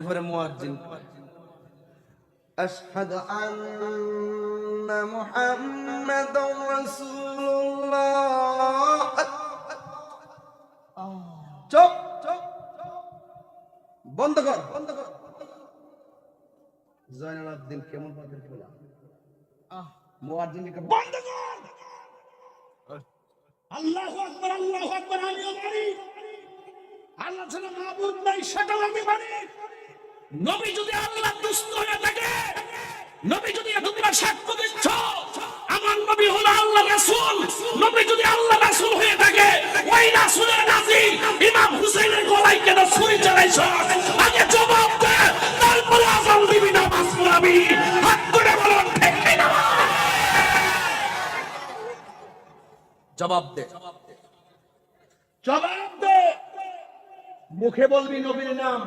এবারে মুয়াজ্জিন আশহাদু আন্না মুহাম্মাদুর রাসূলুল্লাহ। চুপ, বন্ধ কর। জয়নুল আবেদিন কেমন ভাবে বলা মুয়াজ্জিনকে বন্ধ কর। আল্লাহু আকবার, আল্লাহু আকবার। আমিও মানি আল্লাহ ছাড়া মাবুদ নাই, সেটাও আমি মানি। নবী যদি আল্লাহর দোস্ত হয়ে থাকে, নবী যদি তোমরা সাক্ষ্য দিচ্ছ আমার নবী হলো আল্লাহর রাসূল, নবী যদি আল্লাহর রাসূল হয়ে থাকে, ওই রাসূলের নাতি ইমাম হুসাইনের গলায় কেন ছুরি চালাইছ? আগে জবাব দে, তারপরে আযান দিবি, নামাজ পড়াবি। হাত তুলে বলুন ঠিক কিনা? জবাব দে, জবাব দে। মুখে বলবি নবীর নাম,